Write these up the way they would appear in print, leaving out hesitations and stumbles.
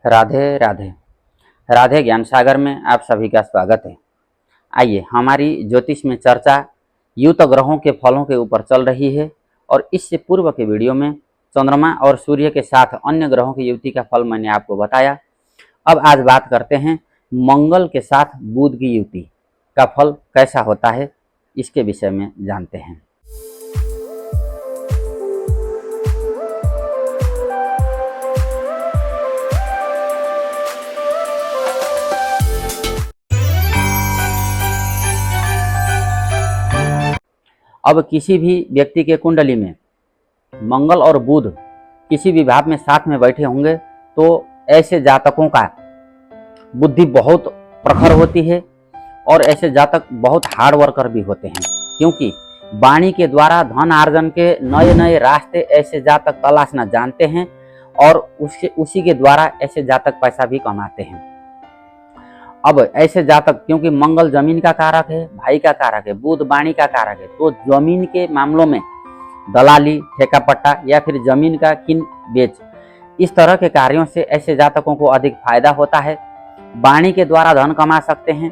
राधे राधे। राधे ज्ञान सागर में आप सभी का स्वागत है। आइए, हमारी ज्योतिष में चर्चा युत ग्रहों के फलों के ऊपर चल रही है और इससे पूर्व के वीडियो में चंद्रमा और सूर्य के साथ अन्य ग्रहों की युति का फल मैंने आपको बताया। अब आज बात करते हैं मंगल के साथ बुध की युति का फल कैसा होता है, इसके विषय में जानते हैं। अब किसी भी व्यक्ति के कुंडली में मंगल और बुध किसी भी भाव में साथ में बैठे होंगे तो ऐसे जातकों का बुद्धि बहुत प्रखर होती है और ऐसे जातक बहुत हार्ड वर्कर भी होते हैं, क्योंकि वाणी के द्वारा धन अर्जन के नए नए रास्ते ऐसे जातक तलाशना जानते हैं और उसी के द्वारा ऐसे जातक पैसा भी कमाते हैं। अब ऐसे जातक, क्योंकि मंगल जमीन का कारक है, भाई का कारक है, बुध वाणी का कारक है, तो जमीन के मामलों में दलाली, ठेका पट्टा या फिर जमीन का किन बेच, इस तरह के कार्यों से ऐसे जातकों को अधिक फायदा होता है। वाणी के द्वारा धन कमा सकते हैं,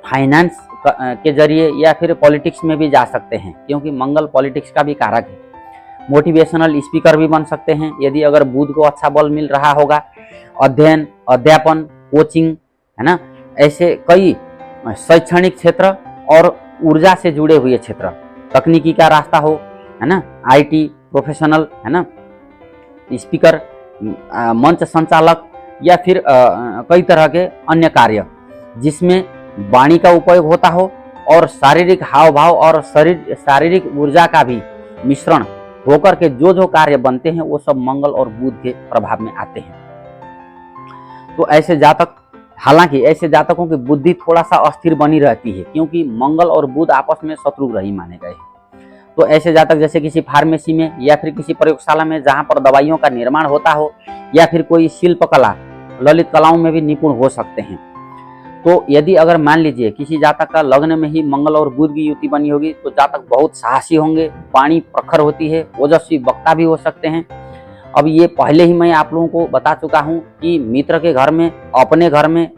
फाइनेंस के जरिए या फिर पॉलिटिक्स में भी जा सकते हैं, क्योंकि मंगल पॉलिटिक्स का भी कारक है। मोटिवेशनल स्पीकर भी बन सकते हैं यदि अगर बुध को अच्छा बल मिल रहा होगा। अध्ययन, अध्यापन, कोचिंग, है ना, ऐसे कई शैक्षणिक क्षेत्र और ऊर्जा से जुड़े हुए क्षेत्र, तकनीकी का रास्ता हो, है ना, आईटी प्रोफेशनल, है ना, स्पीकर, मंच संचालक या फिर कई तरह के अन्य कार्य जिसमें वाणी का उपयोग होता हो और शारीरिक हाव भाव और शारीरिक ऊर्जा का भी मिश्रण होकर के जो कार्य बनते हैं वो सब मंगल और बुध के प्रभाव में आते हैं। तो ऐसे जातक, हालांकि ऐसे जातकों की बुद्धि थोड़ा सा अस्थिर बनी रहती है, क्योंकि मंगल और बुध आपस में शत्रु ग्रही माने गए हैं। तो ऐसे जातक जैसे किसी फार्मेसी में या फिर किसी प्रयोगशाला में जहां पर दवाइयों का निर्माण होता हो या फिर कोई शिल्प कला, ललित कलाओं में भी निपुण हो सकते हैं। तो यदि अगर मान लीजिए किसी जातक का लग्न में ही मंगल और बुध की युति बनी होगी तो जातक बहुत साहसी होंगे, वाणी प्रखर होती है, ओजस्वी वक्ता भी हो सकते हैं। अब ये पहले ही मैं आप लोगों को बता चुका हूँ कि मित्र के घर में,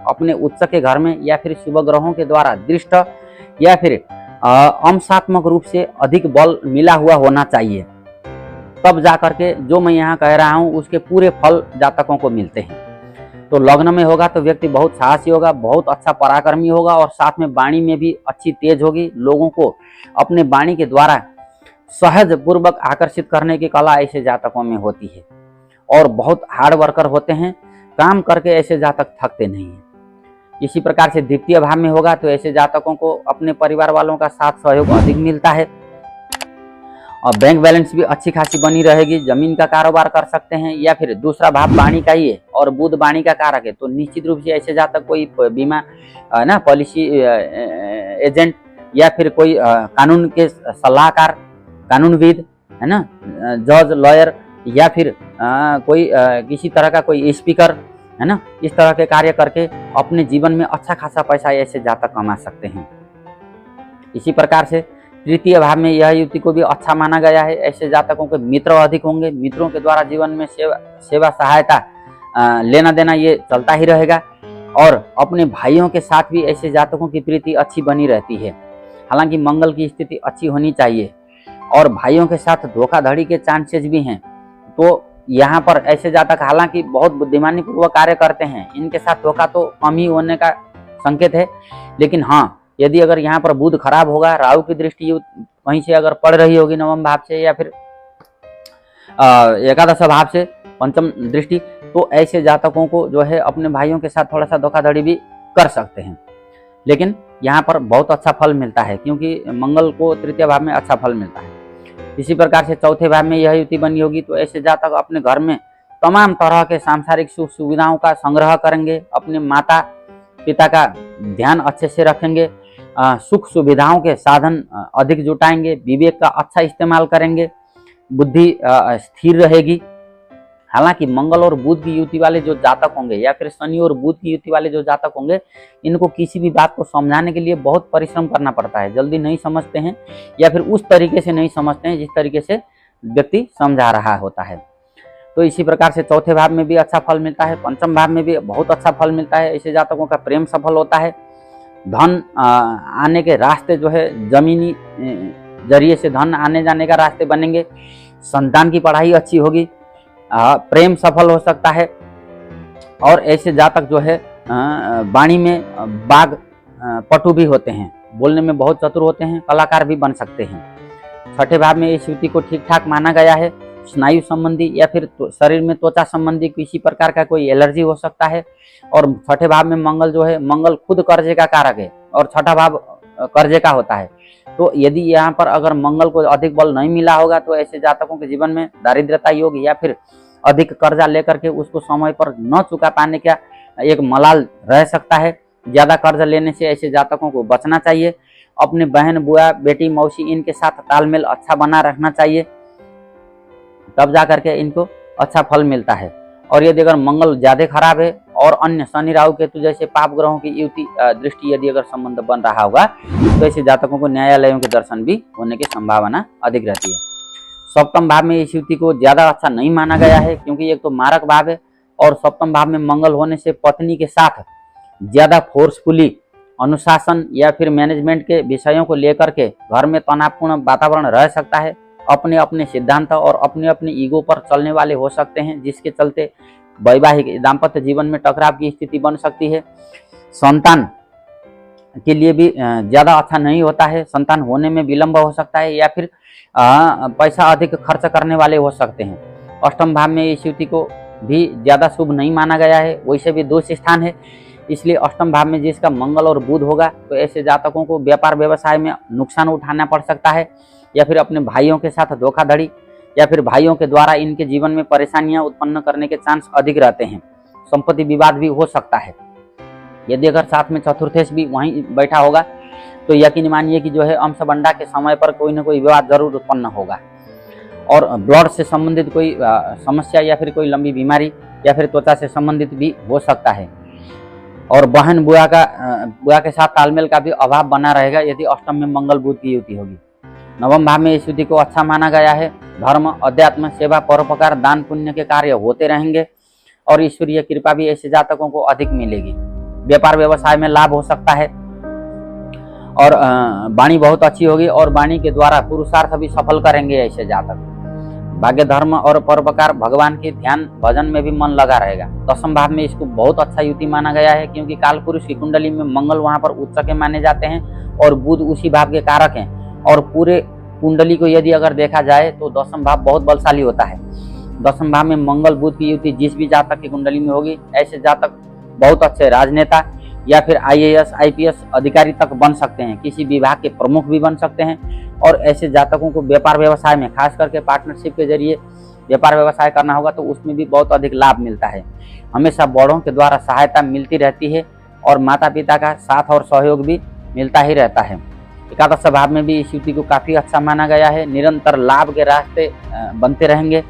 अपने उच्च के घर में या फिर शुभ ग्रहों के द्वारा दृष्ट या फिर अंशात्मक रूप से अधिक बल मिला हुआ होना चाहिए, तब जाकर के जो मैं यहाँ कह रहा हूँ उसके पूरे फल जातकों को मिलते हैं। तो लग्न में होगा तो व्यक्ति बहुत साहसी होगा, बहुत अच्छा पराक्रमी होगा और साथ में वाणी में भी अच्छी तेज होगी। लोगों को अपने वाणी के द्वारा सहज पूर्वक आकर्षित करने की कला ऐसे जातकों में होती है और बहुत हार्ड वर्कर होते हैं। काम करके ऐसे जातक थकते नहीं हैं। इसी प्रकार से द्वितीय भाव में होगा तो ऐसे जातकों को अपने परिवार वालों का साथ सहयोग अधिक मिलता है और बैंक बैलेंस भी अच्छी खासी बनी रहेगी। जमीन का कारोबार कर सकते हैं या फिर दूसरा भाव वाणी का ही है और बुध वाणी का कारक है, तो निश्चित रूप से ऐसे जातक कोई बीमा, ना, पॉलिसी एजेंट या फिर कोई कानून के सलाहकार, कानूनविद, है ना, जज, लॉयर या फिर कोई किसी तरह का कोई स्पीकर, है ना, इस तरह के कार्य करके अपने जीवन में अच्छा खासा पैसा ऐसे जातक कमा सकते हैं। इसी प्रकार से तृतीय भाव में यह युति को भी अच्छा माना गया है। ऐसे जातकों के मित्र अधिक होंगे, मित्रों के द्वारा जीवन में सेवा सहायता लेना देना ये चलता ही रहेगा और अपने भाइयों के साथ भी ऐसे जातकों की प्रीति अच्छी बनी रहती है। हालांकि मंगल की स्थिति अच्छी होनी चाहिए और भाइयों के साथ धोखाधड़ी के चांसेस भी हैं, तो यहाँ पर ऐसे जातक हालांकि बहुत बुद्धिमानी पूर्वक कार्य करते हैं, इनके साथ धोखा तो कम ही होने का संकेत है। लेकिन हाँ, यदि अगर यहाँ पर बुध खराब होगा, राहु की दृष्टि वहीं से अगर पड़ रही होगी नवम भाव से या फिर एकादश भाव से पंचम दृष्टि, तो ऐसे जातकों को जो है अपने भाइयों के साथ थोड़ा सा धोखाधड़ी भी कर सकते हैं। लेकिन यहाँ पर बहुत अच्छा फल मिलता है क्योंकि मंगल को तृतीय भाव में अच्छा फल मिलता है। इसी प्रकार से चौथे भाव में यह युति बनी होगी तो ऐसे जातक अपने घर में तमाम तरह के सांसारिक सुख सुविधाओं का संग्रह करेंगे, अपने माता पिता का ध्यान अच्छे से रखेंगे, सुख सुविधाओं के साधन अधिक जुटाएंगे, विवेक का अच्छा इस्तेमाल करेंगे, बुद्धि स्थिर रहेगी। हालांकि मंगल और बुध की युति वाले जो जातक होंगे या फिर शनि और बुध की युति वाले जो जातक होंगे, इनको किसी भी बात को समझाने के लिए बहुत परिश्रम करना पड़ता है, जल्दी नहीं समझते हैं या फिर उस तरीके से नहीं समझते हैं जिस तरीके से व्यक्ति समझा रहा होता है। तो इसी प्रकार से चौथे भाव में भी अच्छा फल मिलता है, पंचम भाव में भी बहुत अच्छा फल मिलता है। ऐसे जातकों का प्रेम सफल होता है, धन आने के रास्ते जो है जमीनी जरिए से धन आने जाने का रास्ते बनेंगे, संतान की पढ़ाई अच्छी होगी, प्रेम सफल हो सकता है। और ऐसे जातक जो है वाणी में बाघ पटु भी होते हैं, बोलने में बहुत चतुर होते हैं, कलाकार भी बन सकते हैं। छठे भाव में इस युति को ठीक ठाक माना गया है। स्नायु संबंधी या फिर शरीर में त्वचा संबंधी किसी प्रकार का कोई एलर्जी हो सकता है। और छठे भाव में मंगल जो है, मंगल खुद कर्जे का कारक है और छठा भाव कर्जे का होता है। तो यदि यहाँ पर अगर मंगल को अधिक बल नहीं मिला होगा तो ऐसे जातकों के जीवन में दारिद्रता योग या फिर अधिक कर्जा लेकर के उसको समय पर न चुका पाने का एक मलाल रह सकता है। ज्यादा कर्जा लेने से ऐसे जातकों को बचना चाहिए। अपने बहन, बुआ, बेटी, मौसी इनके साथ तालमेल अच्छा बना रखना चाहिए, तब जा करके इनको अच्छा फल मिलता है। और यदि अगर मंगल ज्यादा खराब है और अन्य शनि, राहु, केतु जैसे पाप ग्रहों की युति दृष्टि यदि अगर संबंध बन रहा होगा तो ऐसे जातकों को न्यायालयों के दर्शन भी होने की संभावना अधिक रहती है। सप्तम भाव में इस युति को ज्यादा अच्छा नहीं माना गया है, क्योंकि एक तो मारक भाव है और सप्तम भाव में मंगल होने से पत्नी के साथ ज्यादा फोर्सफुली अनुशासन या फिर मैनेजमेंट के विषयों को लेकर के घर में तनावपूर्ण वातावरण रह सकता है। अपने अपने सिद्धांत और अपने अपने ईगो पर चलने वाले हो सकते हैं, जिसके चलते वैवाहिक दाम्पत्य जीवन में टकराव की स्थिति बन सकती है। संतान के लिए भी ज्यादा अच्छा नहीं होता है, संतान होने में विलंब हो सकता है या फिर पैसा अधिक खर्च करने वाले हो सकते हैं। अष्टम भाव में इस युति को भी ज्यादा शुभ नहीं माना गया है, वैसे भी दोष स्थान है, इसलिए अष्टम भाव में जिसका मंगल और बुध होगा तो ऐसे जातकों को व्यापार व्यवसाय में नुकसान उठाना पड़ सकता है या फिर अपने भाइयों के साथ धोखाधड़ी या फिर भाइयों के द्वारा इनके जीवन में परेशानियां उत्पन्न करने के चांस अधिक रहते हैं। संपत्ति विवाद भी हो सकता है। यदि अगर साथ में चतुर्थेश भी वहीं बैठा होगा तो यकीन मानिए कि जो है अंशबंडा के समय पर कोई ना कोई विवाद जरूर उत्पन्न होगा। और ब्लड से संबंधित कोई समस्या या फिर कोई लंबी बीमारी या फिर त्वचा से संबंधित भी हो सकता है। और बहन, बुआ के साथ तालमेल का भी अभाव बना रहेगा यदि अष्टम में मंगल बुध की युति होगी। नवम भाव में इस युति को अच्छा माना गया है। धर्म, अध्यात्म, सेवा, परोपकार, दान पुण्य के कार्य होते रहेंगे और ईश्वरीय कृपा भी ऐसे जातकों को अधिक मिलेगी। व्यापार व्यवसाय में लाभ हो सकता है और वाणी बहुत अच्छी होगी और वाणी के द्वारा पुरुषार्थ भी सफल करेंगे ऐसे जातक। भाग्य, धर्म और परोपकार, भगवान के ध्यान भजन में भी मन लगा रहेगा। दसम भाव में इसको बहुत अच्छा युति माना गया है, क्योंकि काल पुरुष की कुंडली में मंगल वहां पर उच्च के माने जाते हैं और बुध उसी भाव के कारक हैं। और पूरे कुंडली को यदि अगर देखा जाए तो दसम भाव बहुत बलशाली होता है। दसम भाव में मंगल बुध की युति जिस भी जातक की कुंडली में होगी, ऐसे जातक बहुत अच्छे राजनेता या फिर IAS, IPS अधिकारी तक बन सकते हैं, किसी विभाग के प्रमुख भी बन सकते हैं। और ऐसे जातकों को व्यापार व्यवसाय में, खास करके पार्टनरशिप के जरिए व्यापार व्यवसाय करना होगा तो उसमें भी बहुत अधिक लाभ मिलता है। हमेशा बड़ों के द्वारा सहायता मिलती रहती है और माता पिता का साथ और सहयोग भी मिलता ही रहता है। एकादश भाव में भी इस युति को काफी अच्छा माना गया है। निरंतर लाभ के रास्ते बनते रहेंगे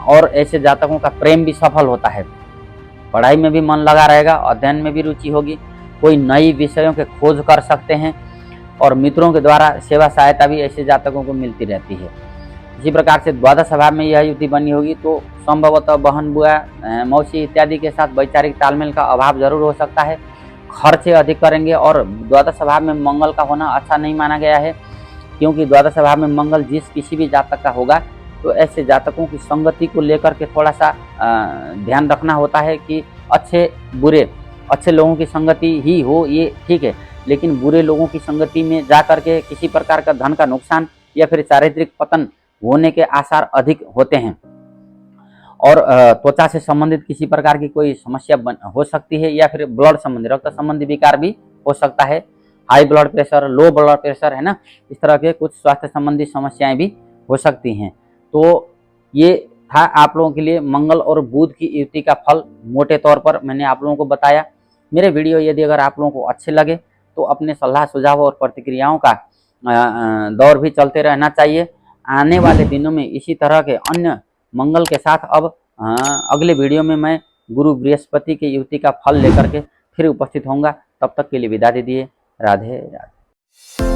और ऐसे जातकों का प्रेम भी सफल होता है। पढ़ाई में भी मन लगा रहेगा, अध्ययन में भी रुचि होगी, कोई नई विषयों के खोज कर सकते हैं और मित्रों के द्वारा सेवा सहायता भी ऐसे जातकों को मिलती रहती है। इसी प्रकार से द्वादश भाव में यह युति बनी होगी तो संभवतः बहन, बुआ, मौसी इत्यादि के साथ वैचारिक तालमेल का अभाव जरूर हो सकता है, खर्चे अधिक करेंगे। और द्वादश भाव में मंगल का होना अच्छा नहीं माना गया है, क्योंकि द्वादश भाव में मंगल जिस किसी भी जातक का होगा तो ऐसे जातकों की संगति को लेकर के थोड़ा सा ध्यान रखना होता है कि अच्छे लोगों की संगति ही हो, ये ठीक है, लेकिन बुरे लोगों की संगति में जा करके किसी प्रकार का धन का नुकसान या फिर चारित्रिक पतन होने के आसार अधिक होते हैं। और त्वचा से संबंधित किसी प्रकार की कोई समस्या हो सकती है या फिर ब्लड संबंधी, रक्त संबंधी विकार भी हो सकता है। High blood pressure, low blood pressure, है ना, इस तरह के कुछ स्वास्थ्य संबंधी समस्याएं भी हो सकती हैं। तो ये था आप लोगों के लिए मंगल और बुध की युति का फल, मोटे तौर पर मैंने आप लोगों को बताया। मेरे वीडियो यदि अगर आप लोगों को अच्छे लगे तो अपने सलाह, सुझाव और प्रतिक्रियाओं का दौर भी चलते रहना चाहिए। आने वाले दिनों में इसी तरह के अन्य मंगल के साथ अब अगले वीडियो में मैं गुरु बृहस्पति की युति का फल लेकर के फिर उपस्थित होऊंगा। तब तक के लिए विदा दीजिए। राधे राधे।